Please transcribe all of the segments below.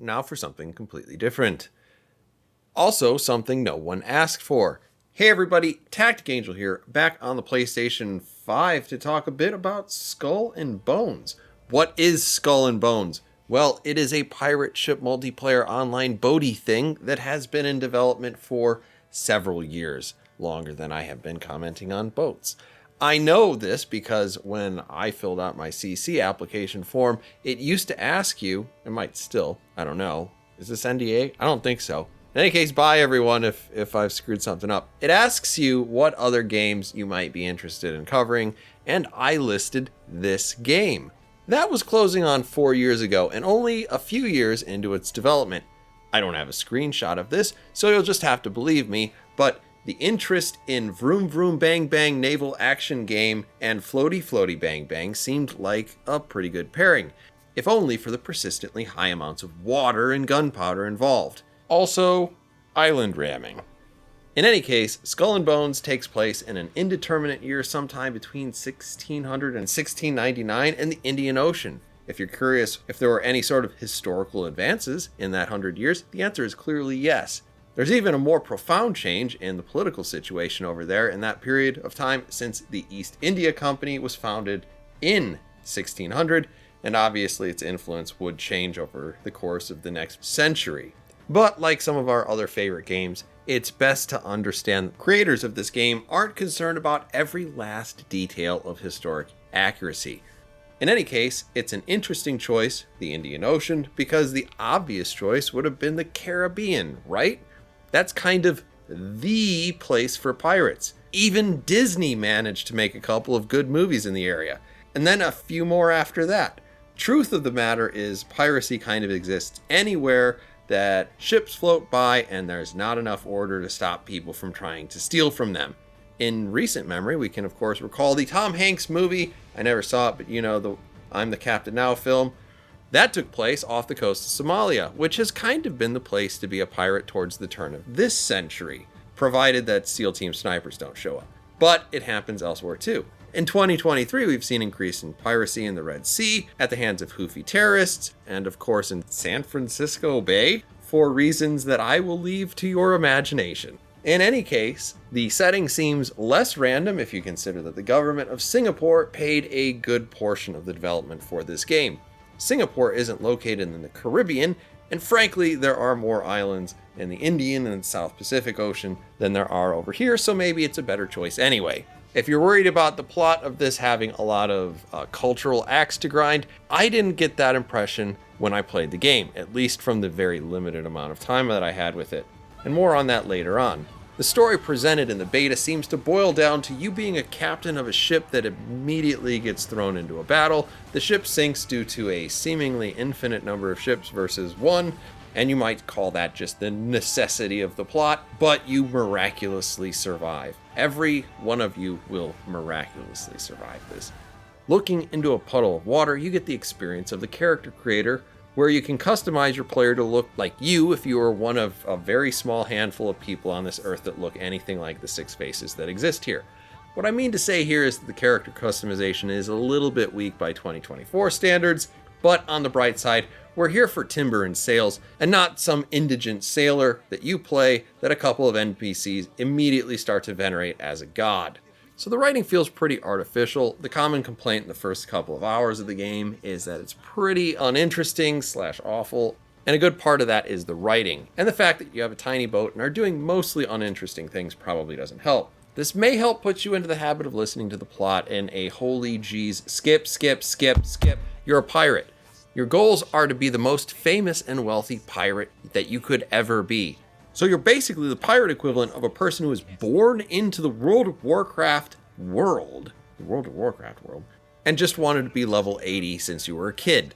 now for something completely different. Also, something no one asked for. Hey everybody, TacticAngel here, back on the PlayStation 5 to talk a bit about Skull and Bones. What is Skull and Bones? Well, it is a pirate ship multiplayer online boaty thing that has been in development for several years, longer than I have been commenting on boats. I know this because when I filled out my CC application form, it used to ask you, it might still, I don't know, is this NDA? I don't think so. In any case, bye everyone if I've screwed something up. It asks you what other games you might be interested in covering, and I listed this game. That was closing on 4 years ago, and only a few years into its development. I don't have a screenshot of this, so you'll just have to believe me, but the interest in Vroom Vroom Bang Bang naval action game and Floaty Floaty Bang Bang seemed like a pretty good pairing, if only for the persistently high amounts of water and gunpowder involved. Also, island ramming. In any case, Skull and Bones takes place in an indeterminate year sometime between 1600 and 1699 in the Indian Ocean. If you're curious if there were any sort of historical advances in that 100 years, the answer is clearly yes. There's even a more profound change in the political situation over there in that period of time since the East India Company was founded in 1600, and obviously its influence would change over the course of the next century. But like some of our other favorite games, it's best to understand the creators of this game aren't concerned about every last detail of historic accuracy. In any case, it's an interesting choice, the Indian Ocean, because the obvious choice would have been the Caribbean, right? That's kind of the place for pirates. Even Disney managed to make a couple of good movies in the area, and then a few more after that. Truth of the matter is, piracy kind of exists anywhere that ships float by and there's not enough order to stop people from trying to steal from them. In recent memory, we can of course recall the Tom Hanks movie, I never saw it, but you know, the I'm the Captain Now film. That took place off the coast of Somalia, which has kind of been the place to be a pirate towards the turn of this century, provided that SEAL Team snipers don't show up. But it happens elsewhere too. In 2023, we've seen increase in piracy in the Red Sea at the hands of Houthi terrorists, and of course in San Francisco Bay, for reasons that I will leave to your imagination. In any case, the setting seems less random if you consider that the government of Singapore paid a good portion of the development for this game. Singapore isn't located in the Caribbean, and frankly, there are more islands in the Indian and South Pacific Ocean than there are over here, so maybe it's a better choice anyway. If you're worried about the plot of this having a lot of cultural axe to grind, I didn't get that impression when I played the game, at least from the very limited amount of time that I had with it. And more on that later on. The story presented in the beta seems to boil down to you being a captain of a ship that immediately gets thrown into a battle. The ship sinks due to a seemingly infinite number of ships versus one, and you might call that just the necessity of the plot, but you miraculously survive. Every one of you will miraculously survive this. Looking into a puddle of water, you get the experience of the character creator, where you can customize your player to look like you if you are one of a very small handful of people on this earth that look anything like the 6 faces that exist here. What I mean to say here is that the character customization is a little bit weak by 2024 standards, but on the bright side, we're here for timber and sails, and not some indigent sailor that you play that a couple of NPCs immediately start to venerate as a god. So the writing feels pretty artificial. The common complaint in the first couple of hours of the game is that it's pretty uninteresting / awful, and a good part of that is the writing. And the fact that you have a tiny boat and are doing mostly uninteresting things probably doesn't help. This may help put you into the habit of listening to the plot in a holy geez, skip, you're a pirate. Your goals are to be the most famous and wealthy pirate that you could ever be. So you're basically the pirate equivalent of a person who was born into the World of Warcraft world, and just wanted to be level 80 since you were a kid.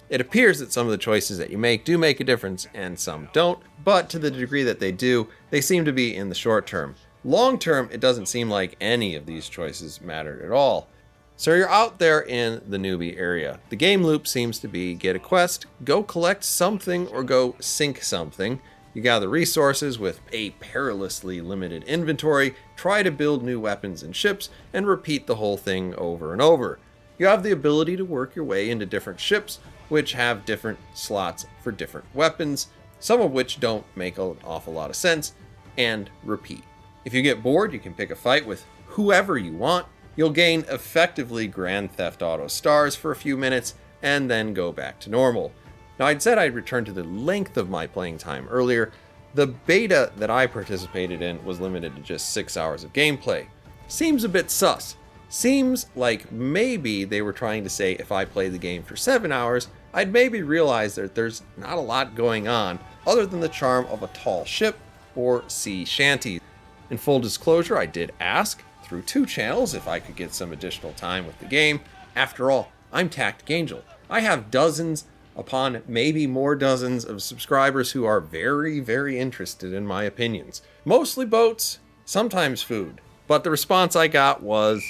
It appears that some of the choices that you make do make a difference and some don't, but to the degree that they do, they seem to be in the short term. Long term, it doesn't seem like any of these choices mattered at all. So you're out there in the newbie area. The game loop seems to be get a quest, go collect something, or go sink something. You gather resources with a perilously limited inventory, try to build new weapons and ships, and repeat the whole thing over and over. You have the ability to work your way into different ships, which have different slots for different weapons, some of which don't make an awful lot of sense, and repeat. If you get bored, you can pick a fight with whoever you want. You'll gain effectively Grand Theft Auto stars for a few minutes, and then go back to normal. Now, I'd said I'd return to the length of my playing time earlier. The beta that I participated in was limited to just 6 hours of gameplay. Seems a bit sus. Seems like maybe they were trying to say if I played the game for 7 hours, I'd maybe realize that there's not a lot going on other than the charm of a tall ship or sea shanties. In full disclosure, I did ask through 2 channels if I could get some additional time with the game. After all, I'm TacticAngel. I have dozens upon maybe more dozens of subscribers who are very, very interested in my opinions. Mostly boats, sometimes food. But the response I got was...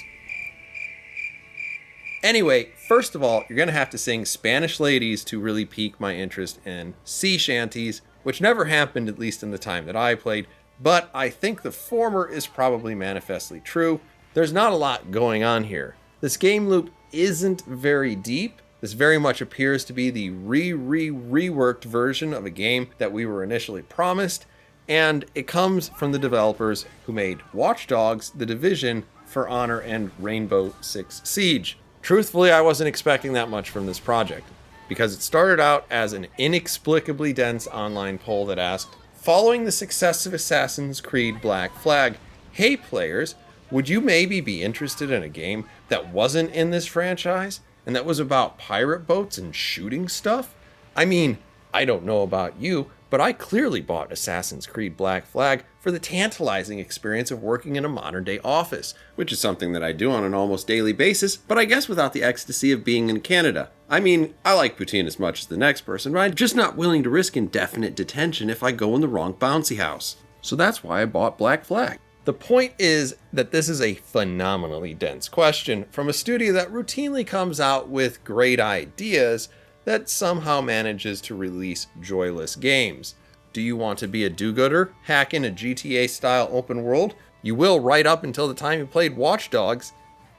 Anyway, first of all, you're going to have to sing Spanish Ladies to really pique my interest in sea shanties, which never happened, at least in the time that I played. But I think the former is probably manifestly true. There's not a lot going on here. This game loop isn't very deep. This very much appears to be the reworked version of a game that we were initially promised, and it comes from the developers who made Watch Dogs, The Division, For Honor, and Rainbow Six Siege. Truthfully, I wasn't expecting that much from this project, because it started out as an inexplicably dense online poll that asked, following the success of Assassin's Creed Black Flag, hey players, would you maybe be interested in a game that wasn't in this franchise and that was about pirate boats and shooting stuff? I mean, I don't know about you, but I clearly bought Assassin's Creed Black Flag for the tantalizing experience of working in a modern-day office, which is something that I do on an almost daily basis, but I guess without the ecstasy of being in Canada. I mean, I like poutine as much as the next person, but I'm just not willing to risk indefinite detention if I go in the wrong bouncy house. So that's why I bought Black Flag. The point is that this is a phenomenally dense question from a studio that routinely comes out with great ideas that somehow manages to release joyless games. Do you want to be a do-gooder, hack in a GTA-style open world? You will right up until the time you played Watch Dogs.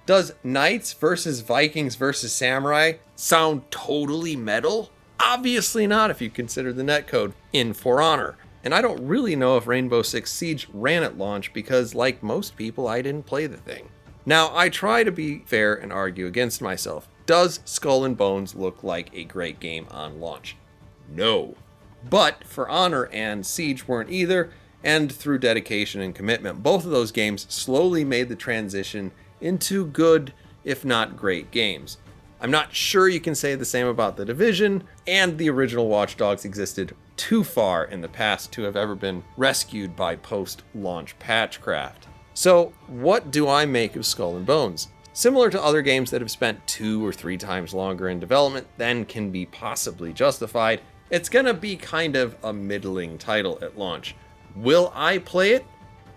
Does Knights versus Vikings versus Samurai sound totally metal? Obviously not if you consider the netcode in For Honor. And I don't really know if Rainbow Six Siege ran at launch because, like most people, I didn't play the thing. Now, I try to be fair and argue against myself. Does Skull and Bones look like a great game on launch? No. But For Honor and Siege weren't either, and through dedication and commitment, both of those games slowly made the transition into good, if not great games. I'm not sure you can say the same about The Division, and the original Watch Dogs existed too far in the past to have ever been rescued by post-launch patchcraft. So, what do I make of Skull and Bones? Similar to other games that have spent 2 or 3 times longer in development than can be possibly justified, it's gonna be kind of a middling title at launch. Will I play it?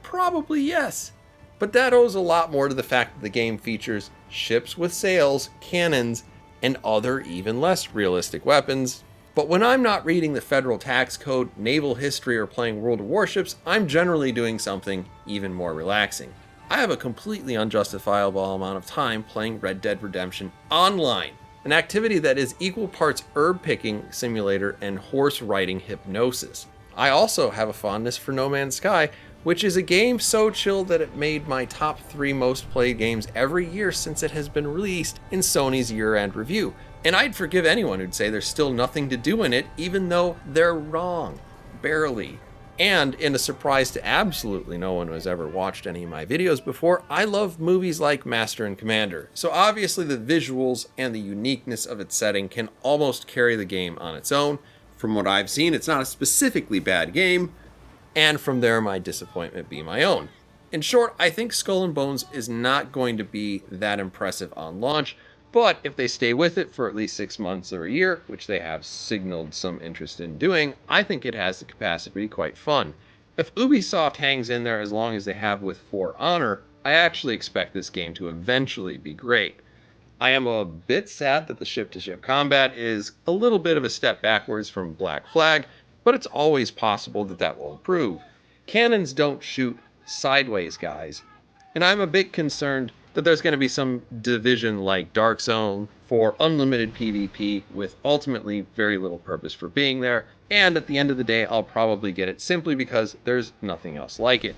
Probably yes. But that owes a lot more to the fact that the game features ships with sails, cannons, and other even less realistic weapons. But when I'm not reading the federal tax code, naval history, or playing World of Warships, I'm generally doing something even more relaxing. I have a completely unjustifiable amount of time playing Red Dead Redemption Online, an activity that is equal parts herb picking simulator and horse riding hypnosis. I also have a fondness for No Man's Sky, which is a game so chill that it made my top 3 most played games every year since it has been released in Sony's year-end review. And I'd forgive anyone who'd say there's still nothing to do in it, even though they're wrong. Barely. And in a surprise to absolutely no one who has ever watched any of my videos before, I love movies like Master and Commander. So obviously the visuals and the uniqueness of its setting can almost carry the game on its own. From what I've seen, it's not a specifically bad game, and from there my disappointment be my own. In short, I think Skull and Bones is not going to be that impressive on launch, but if they stay with it for at least 6 months or a year, which they have signaled some interest in doing, I think it has the capacity to be quite fun. If Ubisoft hangs in there as long as they have with For Honor, I actually expect this game to eventually be great. I am a bit sad that the ship-to-ship combat is a little bit of a step backwards from Black Flag, but it's always possible that that will improve. Cannons don't shoot sideways, guys. And I'm a bit concerned that there's going to be some division like Dark Zone for unlimited PvP with ultimately very little purpose for being there, and at the end of the day, I'll probably get it simply because there's nothing else like it.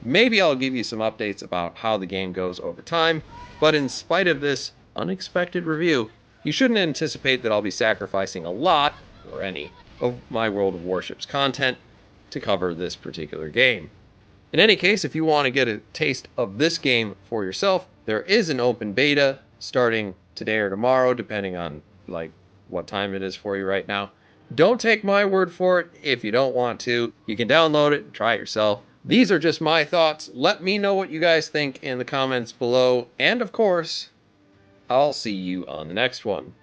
Maybe I'll give you some updates about how the game goes over time, but in spite of this unexpected review, you shouldn't anticipate that I'll be sacrificing a lot, or any, of my World of Warships content to cover this particular game. In any case, if you want to get a taste of this game for yourself, there is an open beta starting today or tomorrow, depending on like what time it is for you right now. Don't take my word for it if you don't want to. You can download it and try it yourself. These are just my thoughts. Let me know what you guys think in the comments below. And of course, I'll see you on the next one.